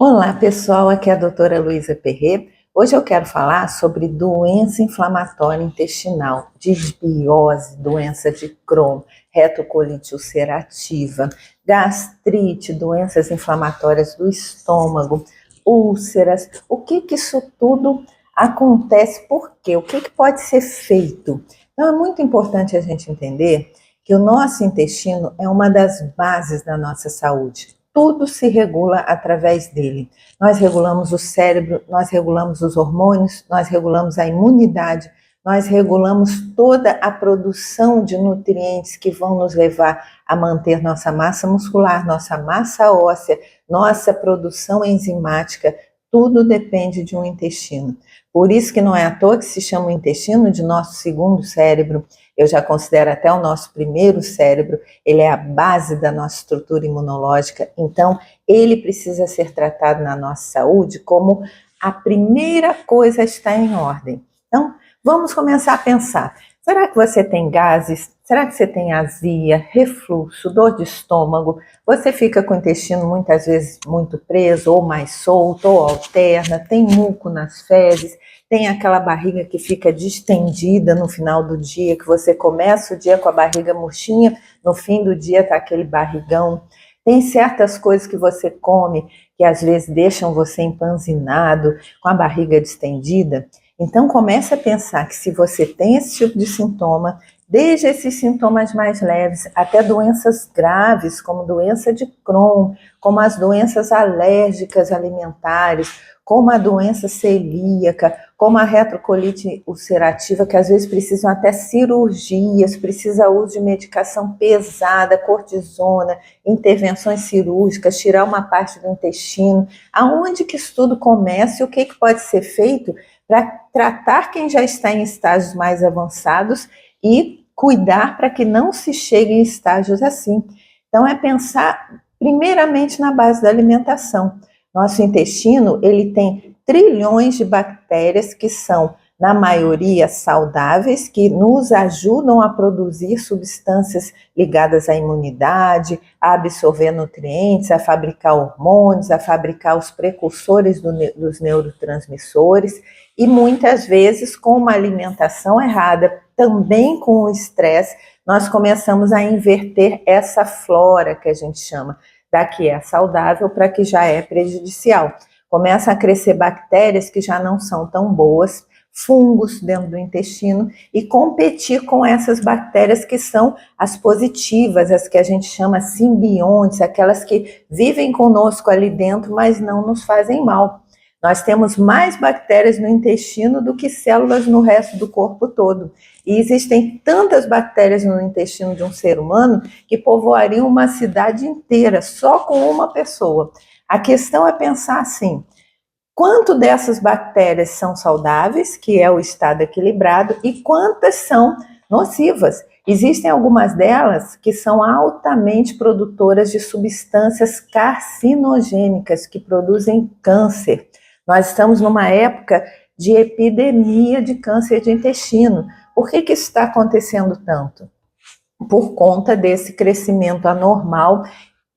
Olá pessoal, aqui é a doutora Luísa Perret. Hoje eu quero falar sobre doença inflamatória intestinal, disbiose, doença de Crohn, retocolite ulcerativa, gastrite, doenças inflamatórias do estômago, úlceras. O que isso tudo acontece? Por quê? O que pode ser feito? Então é muito importante a gente entender que o nosso intestino é uma das bases da nossa saúde. Tudo se regula através dele. Nós regulamos o cérebro, nós regulamos os hormônios, nós regulamos a imunidade, nós regulamos toda a produção de nutrientes que vão nos levar a manter nossa massa muscular, nossa massa óssea, nossa produção enzimática. Tudo depende de um intestino. Por isso que não é à toa que se chama o intestino de nosso segundo cérebro. Eu já considero até o nosso primeiro cérebro. Ele é a base da nossa estrutura imunológica. Então, ele precisa ser tratado na nossa saúde como a primeira coisa a estar em ordem. Então, vamos começar a pensar. Será que você tem gases? Será que você tem azia, refluxo, dor de estômago? Você fica com o intestino muitas vezes muito preso, ou mais solto, ou alterna, tem muco nas fezes, tem aquela barriga que fica distendida no final do dia, que você começa o dia com a barriga murchinha, no fim do dia tá aquele barrigão. Tem certas coisas que você come que às vezes deixam você empanzinado, com a barriga distendida. Então comece a pensar que se você tem esse tipo de sintoma, desde esses sintomas mais leves até doenças graves, como doença de Crohn, como as doenças alérgicas alimentares, como a doença celíaca, como a retocolite ulcerativa, que às vezes precisam até cirurgias, precisa uso de medicação pesada, cortisona, intervenções cirúrgicas, tirar uma parte do intestino. Aonde que isso tudo começa e o que pode ser feito para tratar quem já está em estágios mais avançados e cuidar para que não se chegue em estágios assim. Então é pensar primeiramente na base da alimentação. Nosso intestino, ele tem trilhões de bactérias que são, na maioria, saudáveis, que nos ajudam a produzir substâncias ligadas à imunidade, a absorver nutrientes, a fabricar hormônios, a fabricar os precursores dos neurotransmissores, e muitas vezes com uma alimentação errada, também com o estresse, nós começamos a inverter essa flora que a gente chama, da que é saudável para que já é prejudicial. Começam a crescer bactérias que já não são tão boas, fungos dentro do intestino, e competir com essas bactérias que são as positivas, as que a gente chama simbiontes, aquelas que vivem conosco ali dentro, mas não nos fazem mal. Nós temos mais bactérias no intestino do que células no resto do corpo todo. E existem tantas bactérias no intestino de um ser humano que povoariam uma cidade inteira só com uma pessoa. A questão é pensar assim: quanto dessas bactérias são saudáveis, que é o estado equilibrado, e quantas são nocivas? Existem algumas delas que são altamente produtoras de substâncias carcinogênicas que produzem câncer. Nós estamos numa época de epidemia de câncer de intestino. Por que isso está acontecendo tanto? Por conta desse crescimento anormal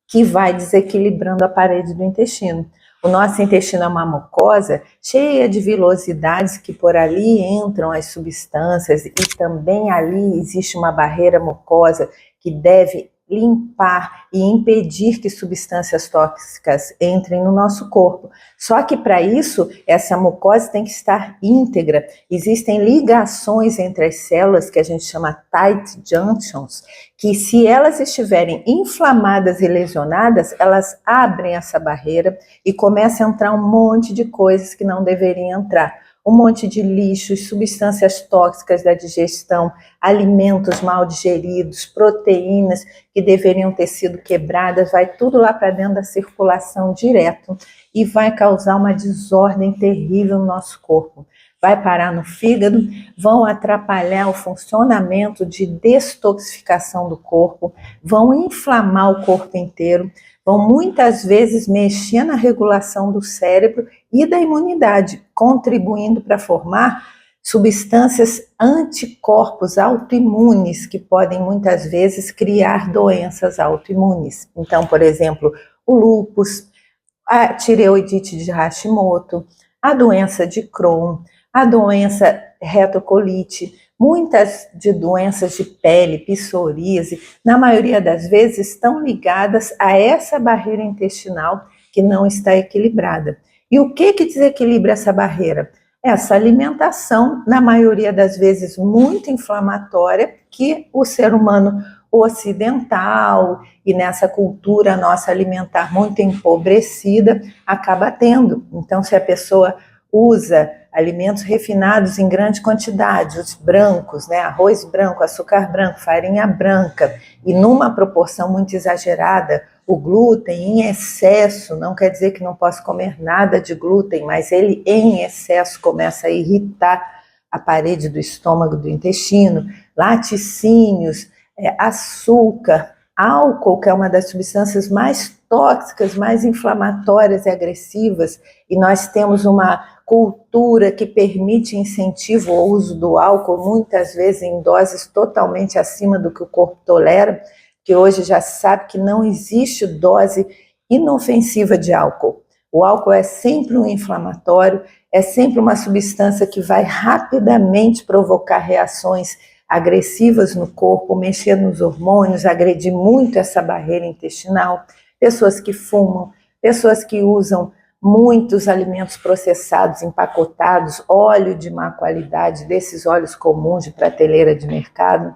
que vai desequilibrando a parede do intestino. O nosso intestino é uma mucosa cheia de vilosidades que por ali entram as substâncias, e também ali existe uma barreira mucosa que deve limpar e impedir que substâncias tóxicas entrem no nosso corpo. Só que para isso, essa mucosa tem que estar íntegra. Existem ligações entre as células que a gente chama tight junctions, que se elas estiverem inflamadas e lesionadas, elas abrem essa barreira e começa a entrar um monte de coisas que não deveriam entrar. Um monte de lixos, substâncias tóxicas da digestão, alimentos mal digeridos, proteínas que deveriam ter sido quebradas, vai tudo lá para dentro da circulação direto e vai causar uma desordem terrível no nosso corpo. Vai parar no fígado, vão atrapalhar o funcionamento de destoxificação do corpo, vão inflamar o corpo inteiro, vão muitas vezes mexer na regulação do cérebro e da imunidade, contribuindo para formar substâncias anticorpos autoimunes que podem muitas vezes criar doenças autoimunes. Então, por exemplo, o lúpus, a tireoidite de Hashimoto, a doença de Crohn, a doença retocolite, muitas de doenças de pele, psoríase, na maioria das vezes estão ligadas a essa barreira intestinal que não está equilibrada. E o que desequilibra essa barreira? Essa alimentação, na maioria das vezes muito inflamatória, que o ser humano ocidental e nessa cultura nossa alimentar muito empobrecida acaba tendo. Então, se a pessoa usa alimentos refinados em grande quantidade, os brancos, né, arroz branco, açúcar branco, farinha branca, e numa proporção muito exagerada, o glúten em excesso, não quer dizer que não posso comer nada de glúten, mas ele em excesso começa a irritar a parede do estômago, do intestino, laticínios, açúcar, álcool, que é uma das substâncias mais tóxicas, mais inflamatórias e agressivas, e nós temos uma cultura que permite incentivo ao uso do álcool, muitas vezes em doses totalmente acima do que o corpo tolera, que hoje já se sabe que não existe dose inofensiva de álcool. O álcool é sempre um inflamatório, é sempre uma substância que vai rapidamente provocar reações agressivas no corpo, mexer nos hormônios, agredir muito essa barreira intestinal. Pessoas que fumam, pessoas que usam muitos alimentos processados, empacotados, óleo de má qualidade, desses óleos comuns de prateleira de mercado,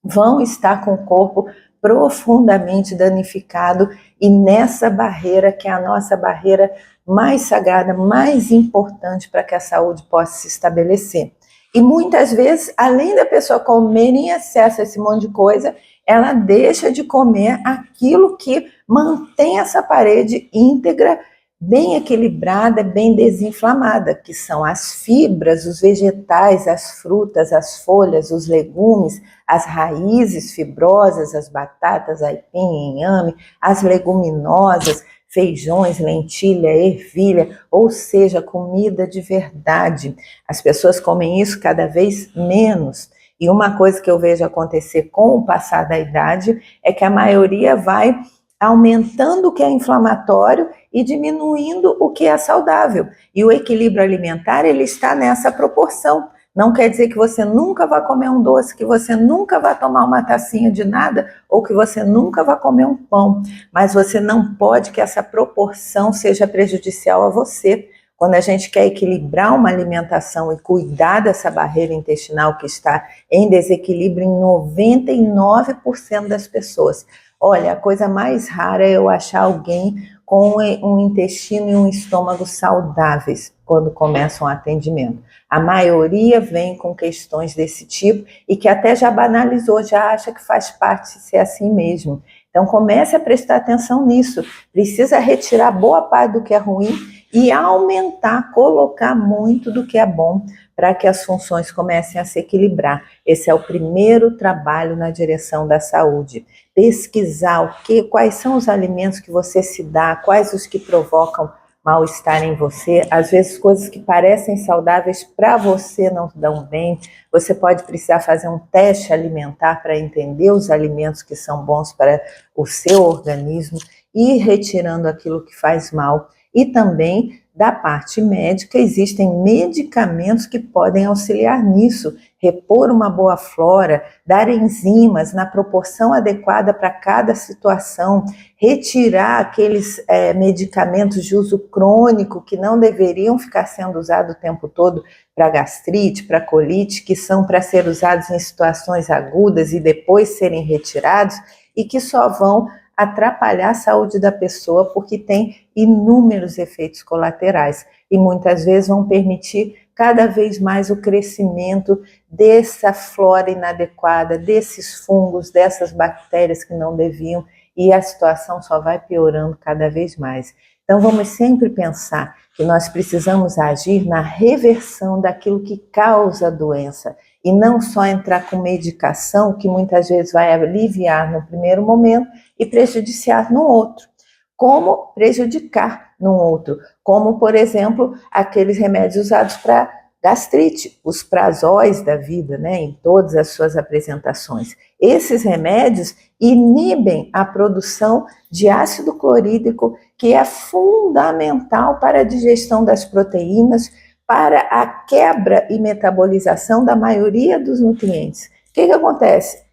vão estar com o corpo profundamente danificado e nessa barreira, que é a nossa barreira mais sagrada, mais importante para que a saúde possa se estabelecer. E muitas vezes, além da pessoa comer em excesso esse monte de coisa, ela deixa de comer aquilo que mantém essa parede íntegra, bem equilibrada, bem desinflamada, que são as fibras, os vegetais, as frutas, as folhas, os legumes, as raízes fibrosas, as batatas, aipim, inhame, as leguminosas, feijões, lentilha, ervilha, ou seja, comida de verdade. As pessoas comem isso cada vez menos. E uma coisa que eu vejo acontecer com o passar da idade é que a maioria vai aumentando o que é inflamatório e diminuindo o que é saudável. E o equilíbrio alimentar, ele está nessa proporção. Não quer dizer que você nunca vai comer um doce, que você nunca vai tomar uma tacinha de nada, ou que você nunca vai comer um pão. Mas você não pode que essa proporção seja prejudicial a você. Quando a gente quer equilibrar uma alimentação e cuidar dessa barreira intestinal que está em desequilíbrio em 99% das pessoas. Olha, a coisa mais rara é eu achar alguém com um intestino e um estômago saudáveis quando começam o atendimento. A maioria vem com questões desse tipo e que até já banalizou, já acha que faz parte de ser assim mesmo. Então comece a prestar atenção nisso. Precisa retirar boa parte do que é ruim e aumentar, colocar muito do que é bom para que as funções comecem a se equilibrar. Esse é o primeiro trabalho na direção da saúde. Pesquisar quais são os alimentos que você se dá, quais os que provocam mal-estar em você, às vezes coisas que parecem saudáveis para você não dão bem. Você pode precisar fazer um teste alimentar para entender os alimentos que são bons para o seu organismo e ir retirando aquilo que faz mal. E também, da parte médica, existem medicamentos que podem auxiliar nisso, repor uma boa flora, dar enzimas na proporção adequada para cada situação, retirar aqueles medicamentos de uso crônico que não deveriam ficar sendo usados o tempo todo para gastrite, para colite, que são para ser usados em situações agudas e depois serem retirados e que só vão atrapalhar a saúde da pessoa porque tem inúmeros efeitos colaterais e muitas vezes vão permitir cada vez mais o crescimento dessa flora inadequada, desses fungos, dessas bactérias que não deviam e a situação só vai piorando cada vez mais. Então vamos sempre pensar que nós precisamos agir na reversão daquilo que causa a doença e não só entrar com medicação que muitas vezes vai aliviar no primeiro momento e prejudiciar no outro. Como prejudicar no outro? Como, por exemplo, aqueles remédios usados para gastrite, os prazóis da vida, né, em todas as suas apresentações. Esses remédios inibem a produção de ácido clorídrico, que é fundamental para a digestão das proteínas, para a quebra e metabolização da maioria dos nutrientes. O que acontece?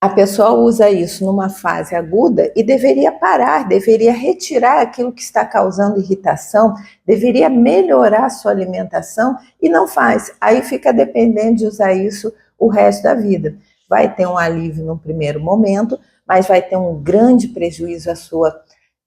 A pessoa usa isso numa fase aguda e deveria parar, deveria retirar aquilo que está causando irritação, deveria melhorar a sua alimentação e não faz. Aí fica dependendo de usar isso o resto da vida. Vai ter um alívio no primeiro momento, mas vai ter um grande prejuízo à sua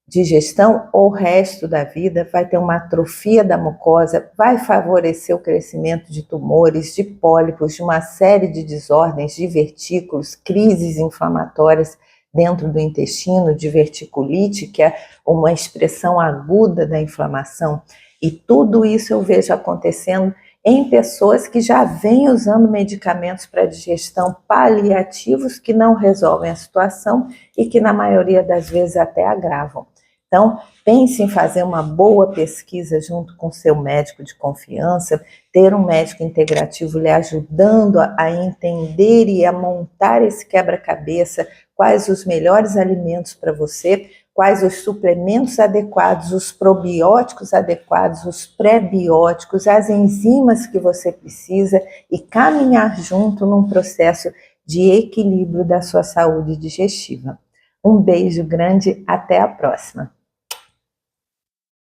digestão ou o resto da vida, vai ter uma atrofia da mucosa, vai favorecer o crescimento de tumores, de pólipos, de uma série de desordens, divertículos, crises inflamatórias dentro do intestino, diverticulite, que é uma expressão aguda da inflamação. E tudo isso eu vejo acontecendo em pessoas que já vêm usando medicamentos para digestão paliativos que não resolvem a situação e que na maioria das vezes até agravam. Então, pense em fazer uma boa pesquisa junto com seu médico de confiança, ter um médico integrativo lhe ajudando a entender e a montar esse quebra-cabeça, quais os melhores alimentos para você, quais os suplementos adequados, os probióticos adequados, os pré-bióticos, as enzimas que você precisa e caminhar junto num processo de equilíbrio da sua saúde digestiva. Um beijo grande, até a próxima!